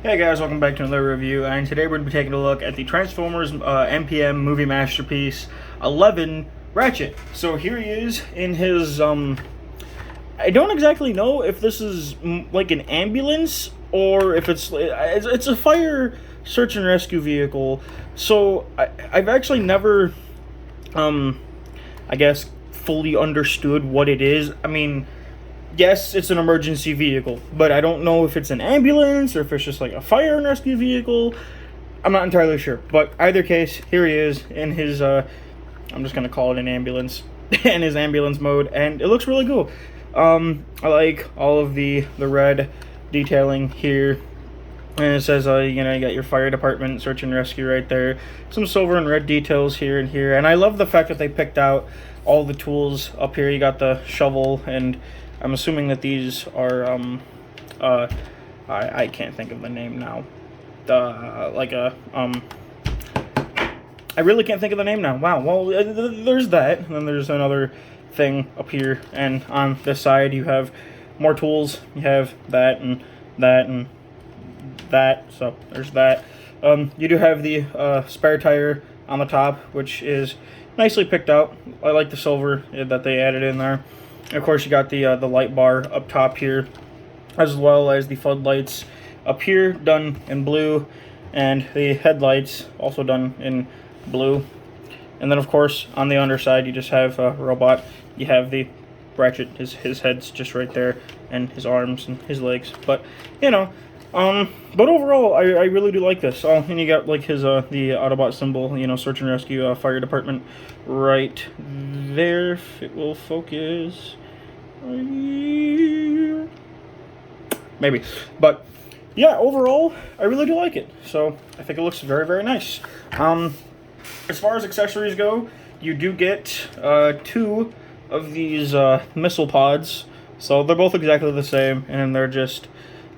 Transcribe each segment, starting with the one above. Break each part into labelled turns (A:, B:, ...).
A: Hey guys, welcome back to another review, and today we're going to be taking a look at the Transformers MPM movie masterpiece 11 Ratchet. So here he is in his, I don't exactly know if this is like an ambulance or if it's a fire search and rescue vehicle. So I've actually never, I guess, fully understood what it is. I mean, yes, it's an emergency vehicle, but I don't know if it's an ambulance or if it's just like a fire and rescue vehicle. I'm not entirely sure, but either case, here he is in his, I'm just going to call it an ambulance, in his ambulance mode, and it looks really cool. I like all of the red detailing here, and it says, you got your fire department, search and rescue right there, some silver and red details here and here, and I love the fact that they picked out all the tools up here. You got the shovel, and I'm assuming that these are, I can't think of the name now. I really can't think of the name now. Wow, well, there's that. And then there's another thing up here. And on this side, you have more tools. You have that and that and that. So there's that. You do have the spare tire on the top, which is nicely picked out. I like the silver that they added in there. And of course, you got the light bar up top here, as well as the floodlights up here, done in blue, and the headlights also done in blue. And then, of course, on the underside, you just have a robot. You have the Ratchet, his head's just right there, and his arms and his legs. But but overall, I really do like this. Oh, and you got like his the Autobot symbol, search and rescue, fire department, right there. If it will focus, maybe. But yeah, overall, I really do like it. So I think it looks very, very nice. As far as accessories go, you do get 2 of these missile pods. So they're both exactly the same, and they're just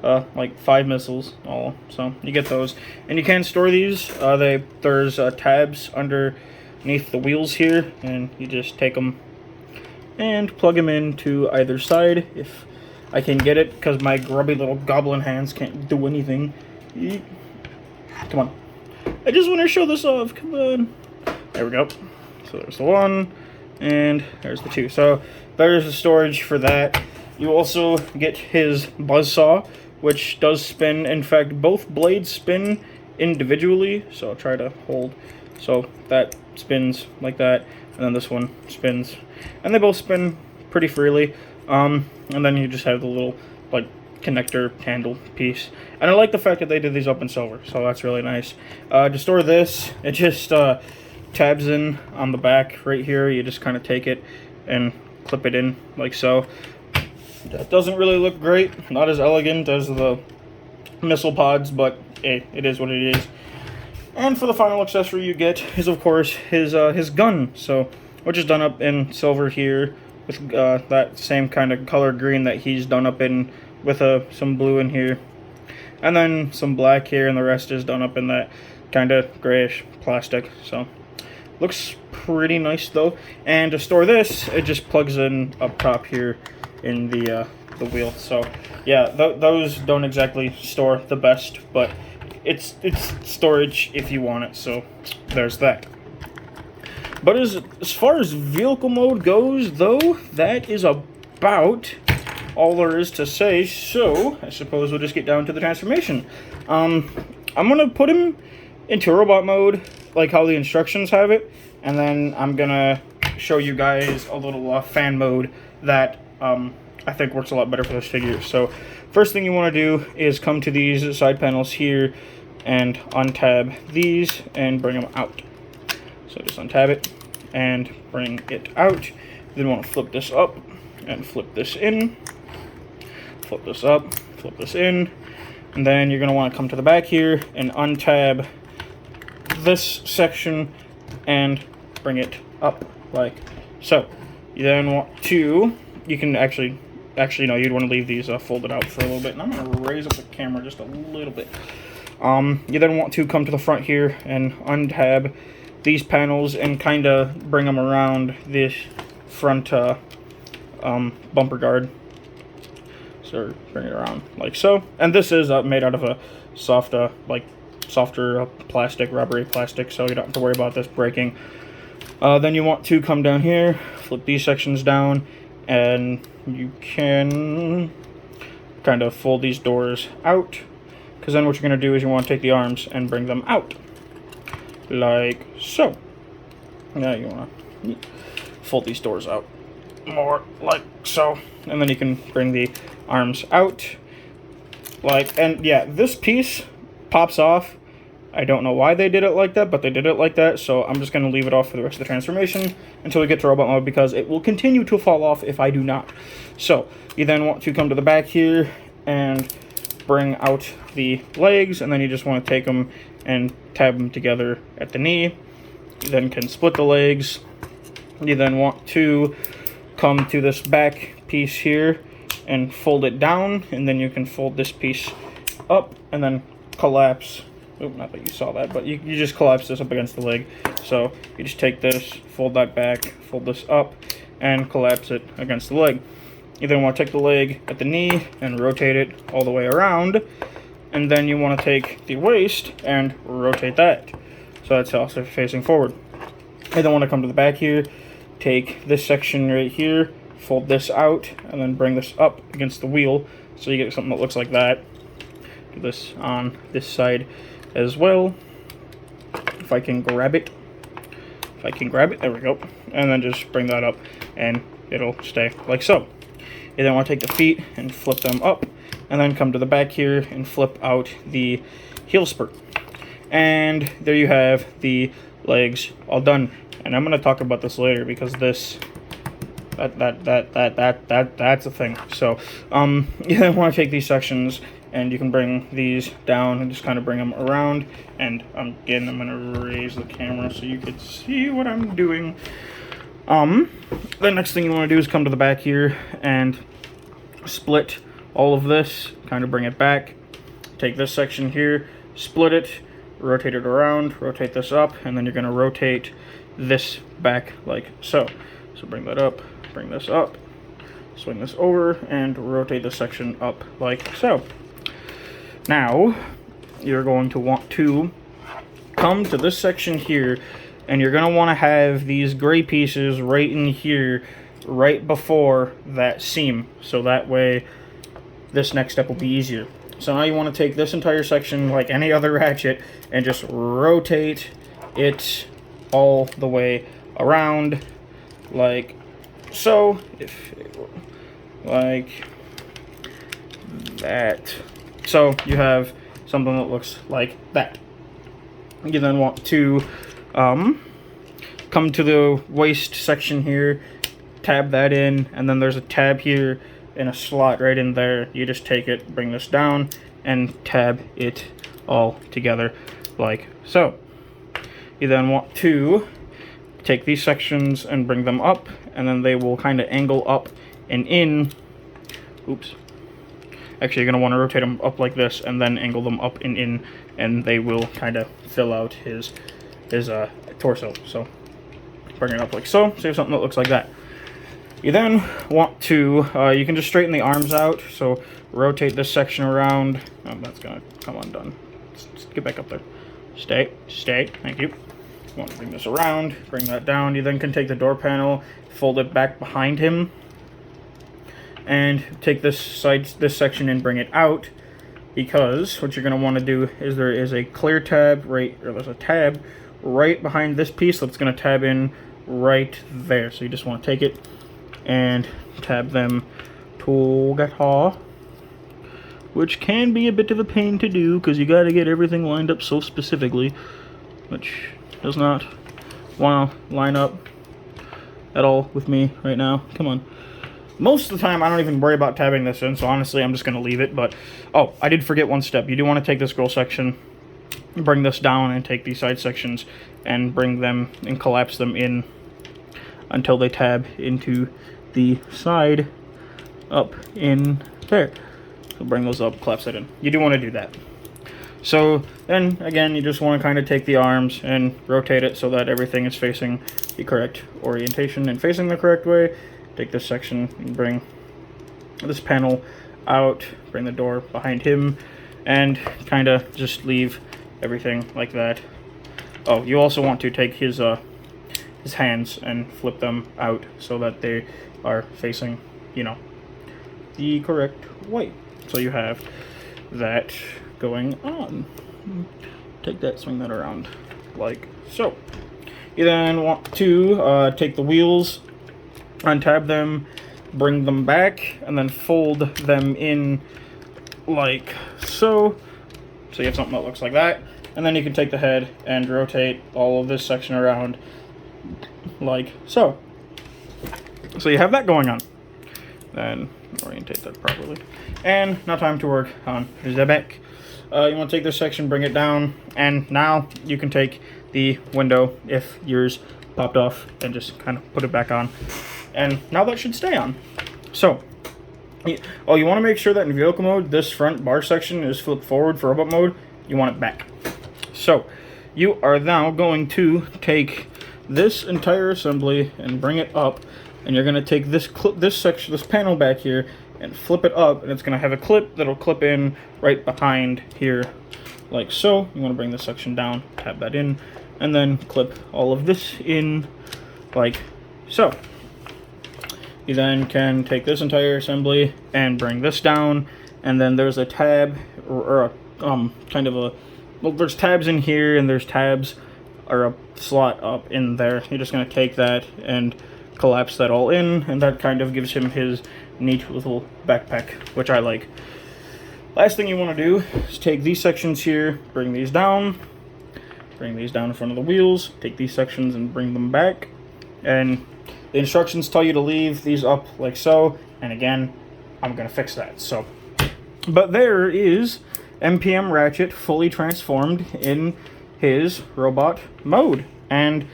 A: like 5 missiles all. So you get those, and you can store these. There's tabs underneath the wheels here, and you just take them and plug them into either side if I can get it, because my grubby little goblin hands can't do anything. Come on, I just want to show this off. Come on, there we go. So there's the 1, and there's the 2. So there's the storage for that. You also get his buzzsaw, which does spin. In fact, both blades spin individually, so I'll try to hold. So that spins like that, and then this one spins, and they both spin pretty freely. And then you just have the little like connector handle piece, and I like the fact that they did these up in silver, so that's really nice. To store this, it just tabs in on the back right here. You just kind of take it and clip it in like so. That doesn't really look great, not as elegant as the missile pods, but hey, it is what it is. And for the final accessory you get is, of course, his gun, so which is done up in silver here with that same kind of color green that he's done up in, with some blue in here, and then some black here, and the rest is done up in that kind of grayish plastic. So looks pretty nice though. And to store this, it just plugs in up top here in the wheel. So yeah, those don't exactly store the best, but it's storage if you want it. So there's that. But as far as vehicle mode goes, though, that is about all there is to say. So I suppose we'll just get down to the transformation. I'm gonna put him into robot mode, like how the instructions have it, and then I'm gonna show you guys a little fan mode that I think works a lot better for this figure. So first thing you want to do is come to these side panels here and untab these and bring them out. So just untab it and bring it out. Then want to flip this up and flip this in. Flip this up, flip this in. And then you're going to want to come to the back here and untab this section and bring it up like so. You then want to, you can actually no, you'd want to leave these folded out for a little bit. And I'm going to raise up the camera just a little bit. You then want to come to the front here and untab these panels and kind of bring them around this front bumper guard. So bring it around like so. And this is made out of a softer plastic, rubbery plastic, so you don't have to worry about this breaking. Then you want to come down here, flip these sections down, and you can kind of fold these doors out, because then what you're going to do is you want to take the arms and bring them out like so. Now you want to fold these doors out more like so, and then you can bring the arms out and yeah, this piece pops off. I don't know why they did it like that, but they did it like that, so I'm just going to leave it off for the rest of the transformation until we get to robot mode, because it will continue to fall off if I do not. So you then want to come to the back here and bring out the legs, and then you just want to take them and tab them together at the knee. You then can split the legs. You then want to come to this back piece here and fold it down, and then you can fold this piece up and then collapse. Oh, not that you saw that, but you just collapse this up against the leg. So you just take this, fold that back, fold this up, and collapse it against the leg. You then want to take the leg at the knee and rotate it all the way around, and then you want to take the waist and rotate that, so that's also facing forward. You then want to come to the back here, take this section right here, fold this out, and then bring this up against the wheel, so you get something that looks like that. Do this on this side as well. If I can grab it. There we go. And then just bring that up, and it'll stay like so. You then want to take the feet and flip them up, and then come to the back here and flip out the heel spurt. And there you have the legs all done. And I'm going to talk about this later, because that's a thing. So you then want to take these sections, and you can bring these down and just kind of bring them around. And again, I'm going to raise the camera so you can see what I'm doing. The next thing you want to do is come to the back here and split all of this, kind of bring it back. Take this section here, split it, rotate it around, rotate this up, and then you're going to rotate this back like so. So bring that up, bring this up, swing this over, and rotate this section up like so. Now, you're going to want to come to this section here, and you're going to want to have these gray pieces right in here, right before that seam, so that way this next step will be easier. So now you want to take this entire section, like any other ratchet, and just rotate it all the way around, like so, like that. So you have something that looks like that. You then want to come to the waist section here, tab that in, and then there's a tab here and a slot right in there. You just take it, bring this down, and tab it all together like so. You then want to take these sections and bring them up, and then they will kind of angle up and in. Oops. Actually, you're going to want to rotate them up like this and then angle them up and in, and they will kind of fill out his torso. So bring it up like so, so you have something that looks like that. You then want to, you can just straighten the arms out, so rotate this section around. Oh, that's going to come undone. Just get back up there. Stay, thank you. You want to bring this around, bring that down. You then can take the door panel, fold it back behind him, and take this section and bring it out, because what you're going to want to do is there is a clear tab there's a tab right behind this piece that's going to tab in right there. So you just want to take it and tab them together, which can be a bit of a pain to do because you got to get everything lined up so specifically, which does not want to line up at all with me right now. Come on. Most of the time, I don't even worry about tabbing this in, so honestly, I'm just going to leave it. But, oh, I did forget one step. You do want to take this girl section, bring this down, and take these side sections and bring them and collapse them in until they tab into the side up in there. So bring those up, collapse that in. You do want to do that. So then, again, you just want to kind of take the arms and rotate it so that everything is facing the correct orientation and facing the correct way. Take this section and bring this panel out, bring the door behind him, and kind of just leave everything like that. Oh, you also want to take his hands and flip them out so that they are facing, you know, the correct way. So you have that going on. Take that, swing that around like so. You then want to take the wheels, untab them, bring them back, and then fold them in like so. So you have something that looks like that. And then you can take the head and rotate all of this section around like so. So you have that going on. Then orientate that properly. And now time to work on the back. You want to take this section, bring it down, and now you can take the window if yours popped off and just kind of put it back on. And now that should stay on. So, you want to make sure that in vehicle mode, this front bar section is flipped forward. For robot mode, you want it back. So, you are now going to take this entire assembly and bring it up, and you're going to take this clip, this panel back here, and flip it up, and it's going to have a clip that'll clip in right behind here like so. You want to bring this section down, tap that in, and then clip all of this in like so. You then can take this entire assembly and bring this down, and then there's a tab or a kind of a, well, there's tabs in here and there's tabs or a slot up in there. You're just going to take that and collapse that all in, and that kind of gives him his neat little backpack, which I like. Last thing you want to do is take these sections here, bring these down in front of the wheels, take these sections and bring them back, and the instructions tell you to leave these up like so, and again, I'm going to fix that. So, but there is MPM Ratchet fully transformed in his robot mode, and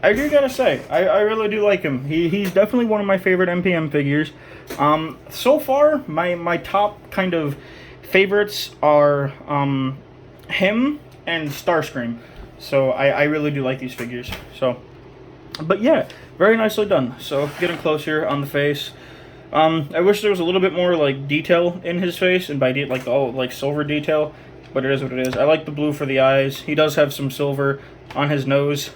A: I do gotta say, I really do like him. He's definitely one of my favorite MPM figures. So far, my top kind of favorites are him and Starscream. So I really do like these figures. So, but yeah, very nicely done. So getting closer on the face. I wish there was a little bit more like detail in his face, and by like all like silver detail. But it is what it is. I like the blue for the eyes. He does have some silver on his nose.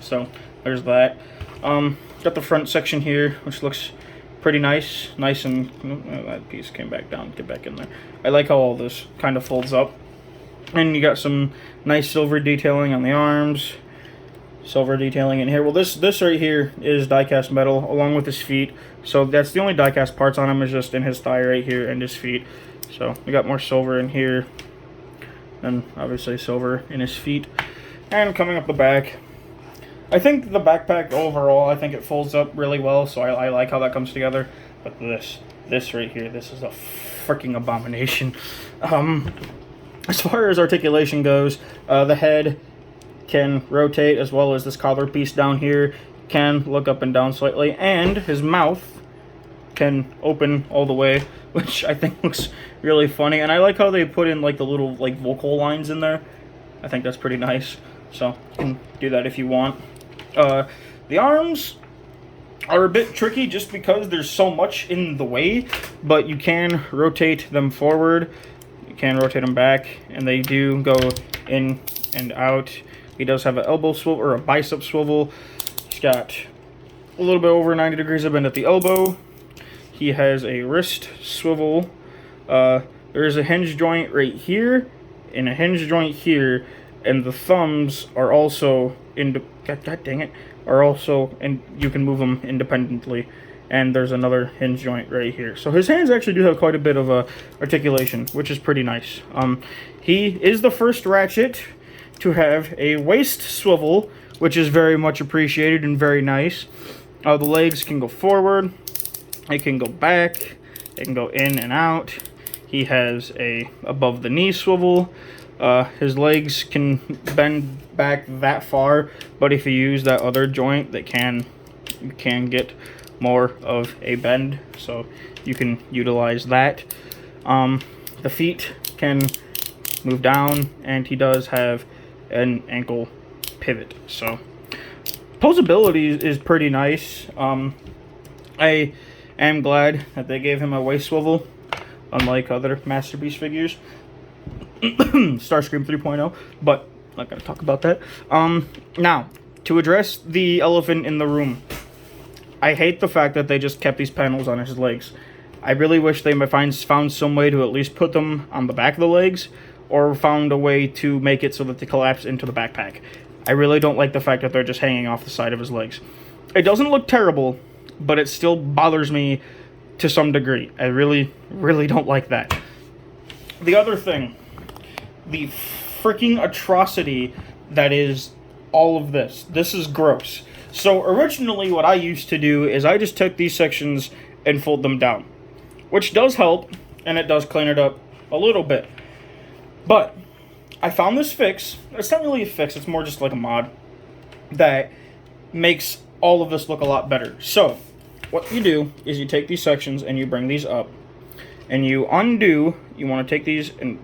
A: So there's that. Got the front section here, which looks pretty nice. Nice and oh, that piece came back down. Get back in there. I like how all this kind of folds up. And you got some nice silver detailing on the arms. Silver detailing in here. Well, this right here is die-cast metal along with his feet. So that's the only die-cast parts on him is just in his thigh right here and his feet. So we got more silver in here. And obviously silver in his feet. And coming up the back, I think the backpack overall, I think it folds up really well, so I like how that comes together. But this right here, this is a freaking abomination. As far as articulation goes, the head can rotate, as well as this collar piece down here can look up and down slightly, and his mouth can open all the way, which I think looks really funny. And I like how they put in like the little like vocal lines in there. I think that's pretty nice. So you can do that if you want. The arms are a bit tricky just because there's so much in the way, but you can rotate them forward, you can rotate them back, and they do go in and out. He does have an elbow swivel or a bicep swivel. He's got a little bit over 90 degrees of bend at the elbow. He has a wrist swivel. There's a hinge joint right here and a hinge joint here, and the thumbs are also God dang it, are also, and you can move them independently. And there's another hinge joint right here. So his hands actually do have quite a bit of articulation, which is pretty nice. He is the first Ratchet to have a waist swivel, which is very much appreciated and very nice. The legs can go forward, it can go back, it can go in and out. He has a above the knee swivel. His legs can bend back that far, but if you use that other joint, you can get more of a bend, so you can utilize that. The feet can move down, and he does have an ankle pivot. So posability is pretty nice. I am glad that they gave him a waist swivel. unlike other Masterpiece figures. Starscream 3.0, but not going to talk about that. Now, to address the elephant in the room, I hate the fact that they just kept these panels on his legs. I really wish they found some way to at least put them on the back of the legs, or found a way to make it so that they collapse into the backpack. I really don't like the fact that they're just hanging off the side of his legs. It doesn't look terrible, but it still bothers me to some degree. I really, really don't like that. The other thing, the freaking atrocity that is all of this. This is gross. So originally what I used to do is I just took these sections and fold them down, which does help, and it does clean it up a little bit. But I found this fix. It's not really a fix, it's more just like a mod that makes all of this look a lot better. So what you do is you take these sections and you bring these up, and you undo. You want to take these and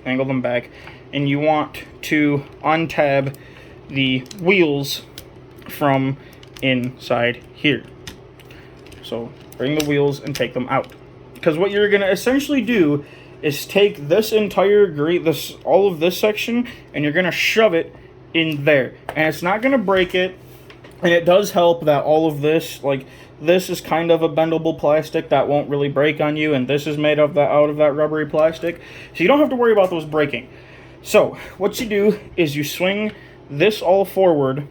A: angle them back, and you want to untab the wheels from inside here. So bring the wheels and take them out, because what you're going to essentially do is take this entire all of this section, and you're going to shove it in there, and it's not going to break it. And it does help that all of this, like, this is kind of a bendable plastic that won't really break on you, and this is made out of that rubbery plastic, so you don't have to worry about those breaking. So what you do is you swing this all forward,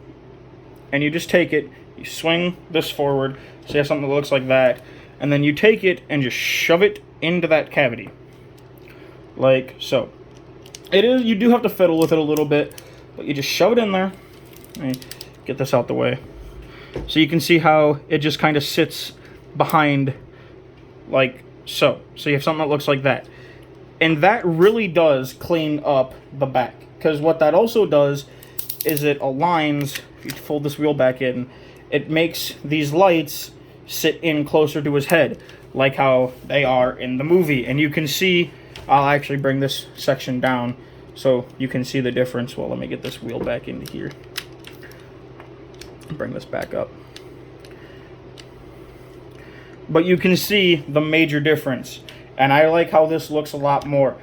A: and you just take it, you swing this forward, so you have something that looks like that, and then you take it and just shove it into that cavity, like so. You do have to fiddle with it a little bit, but you just shove it in there. Get this out the way, so you can see how it just kind of sits behind, like so. So you have something that looks like that, and that really does clean up the back, because what that also does is it aligns. If you fold this wheel back in, it makes these lights sit in closer to his head, like how they are in the movie. And you can see, I'll actually bring this section down so you can see the difference. Well, let me get this wheel back into here. Bring this back up. But you can see the major difference, and I like how this looks a lot more.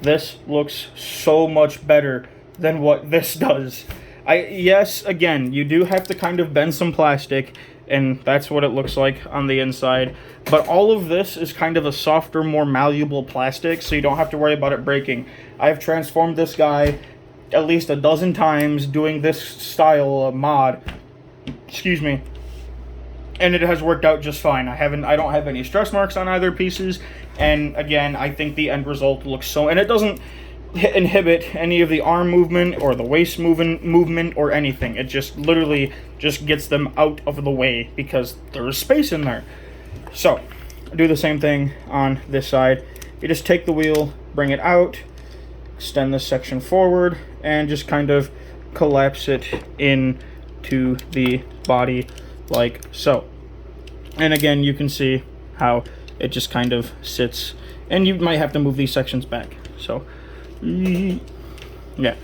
A: This looks so much better than what this does. Yes, again, you do have to kind of bend some plastic, and that's what it looks like on the inside, but all of this is kind of a softer, more malleable plastic, so you don't have to worry about it breaking. I've transformed this guy at least a dozen times doing this style of mod, excuse me, and it has worked out just fine. I don't have any stress marks on either pieces, and again, I think the end result looks so, and it doesn't inhibit any of the arm movement or the waist movement or anything. It just literally just gets them out of the way because there's space in there. So do the same thing on this side. You just take the wheel, bring it out, extend this section forward, and just kind of collapse it into the body like so. And again, you can see how it just kind of sits, and you might have to move these sections back. So yeah,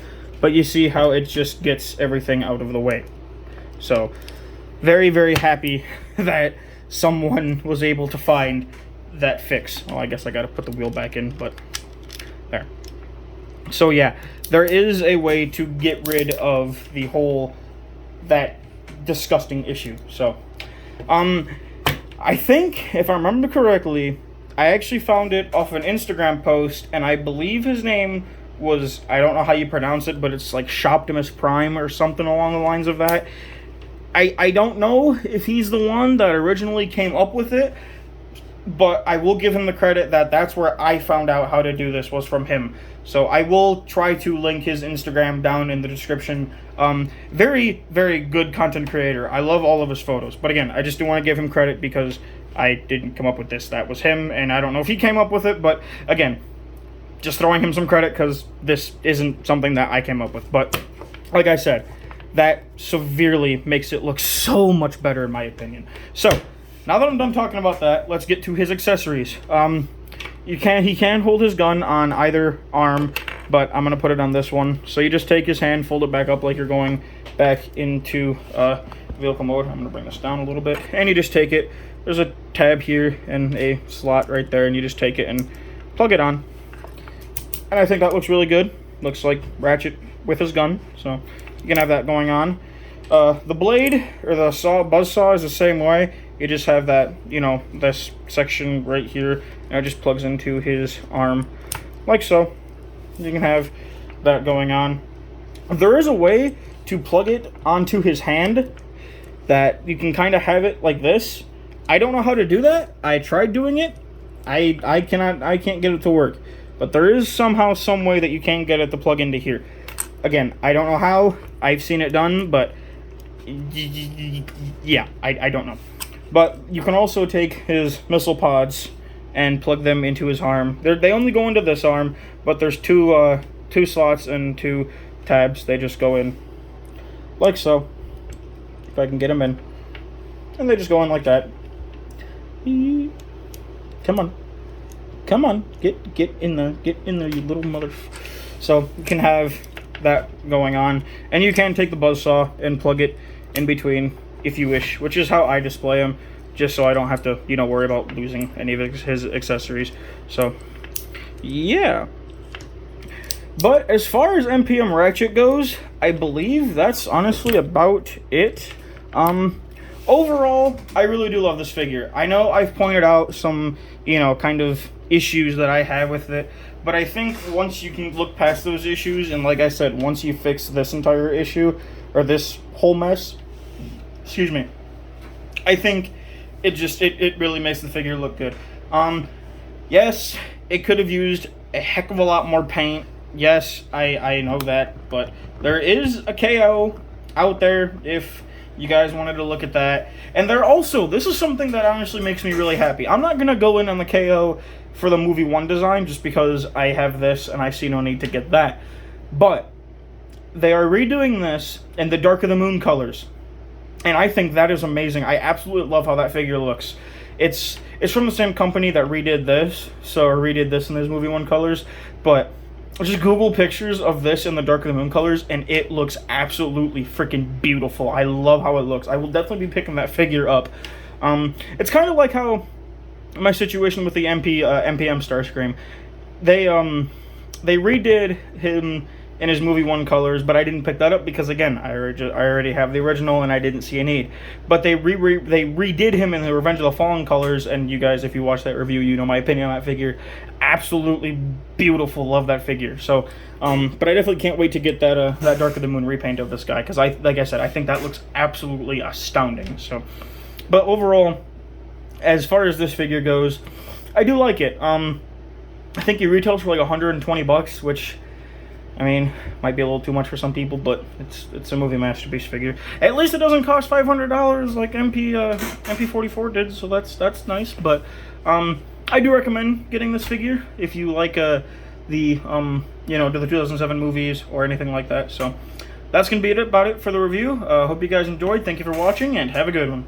A: but you see how it just gets everything out of the way. So very, very happy that someone was able to find that fix. Well, I guess I gotta put the wheel back in, but there. So yeah, there is a way to get rid of the whole, that disgusting issue. So I think, if I remember correctly, I actually found it off an Instagram post, and I believe his name was, I don't know how you pronounce it, but it's like Shoptimus Prime or something along the lines of that. I don't know if he's the one that originally came up with it, but I will give him the credit that that's where I found out how to do this, was from him. So I will try to link his Instagram down in the description. Very, very good content creator. I love all of his photos. But again, I just do want to give him credit because I didn't come up with this. That was him, and I don't know if he came up with it, but again, just throwing him some credit because this isn't something that I came up with. But like I said, that severely makes it look so much better in my opinion. So now that I'm done talking about that, let's get to his accessories. He can hold his gun on either arm, but I'm gonna put it on this one. So you just take his hand, fold it back up like you're going back into vehicle mode. I'm gonna bring this down a little bit, and you just take it. There's a tab here and a slot right there, and you just take it and plug it on. And I think that looks really good. Looks like Ratchet with his gun, so you can have that going on. The blade, or the buzzsaw is the same way. You just have that, you know, this section right here, and it just plugs into his arm, like so. You can have that going on. There is a way to plug it onto his hand that you can kind of have it like this. I don't know how to do that. I tried doing it. I can't get it to work. But there is somehow some way that you can get it to plug into here. Again, I don't know how. I've seen it done, but yeah, I don't know. But you can also take his missile pods and plug them into his arm. They only go into this arm, but there's two slots and 2 tabs. They just go in like so. If I can get them in, and they just go in like that. Come on, get in there, you little mother. So you can have that going on, and you can take the buzzsaw and plug it in between if you wish, which is how I display them, just so I don't have to, you know, worry about losing any of his accessories. So yeah. But as far as MPM Ratchet goes, I believe that's honestly about it. Overall, I really do love this figure. I know I've pointed out some, you know, kind of issues that I have with it, but I think once you can look past those issues, and like I said, once you fix this entire issue, or this whole mess, excuse me, I think it really makes the figure look good. Yes, it could have used a heck of a lot more paint. Yes, I know that, but there is a KO out there if you guys wanted to look at that. And there also, this is something that honestly makes me really happy. I'm not going to go in on the KO for the movie 1 design just because I have this and I see no need to get that. But they are redoing this in the Dark of the Moon colors. And I think that is amazing. I absolutely love how that figure looks. It's from the same company that redid this, redid this in those movie 1 colors, but just Google pictures of this in the Dark of the Moon colors, and it looks absolutely freaking beautiful. I love how it looks. I will definitely be picking that figure up. It's kind of like how my situation with the MPM Starscream. They redid him in his movie 1 colors, but I didn't pick that up because, again, I already have the original and I didn't see a need. But they redid him in the Revenge of the Fallen colors, and you guys, if you watch that review, you know my opinion on that figure. Absolutely beautiful. Love that figure. So, but I definitely can't wait to get that Dark of the Moon repaint of this guy, because like I said, I think that looks absolutely astounding. So, but overall, as far as this figure goes, I do like it. I think he retails for like $120, which, I mean, might be a little too much for some people, but it's a movie masterpiece figure. At least it doesn't cost $500 like MP44 did, so that's nice. But I do recommend getting this figure if you like the 2007 movies or anything like that. So that's gonna be about it for the review. Hope you guys enjoyed. Thank you for watching, and have a good one.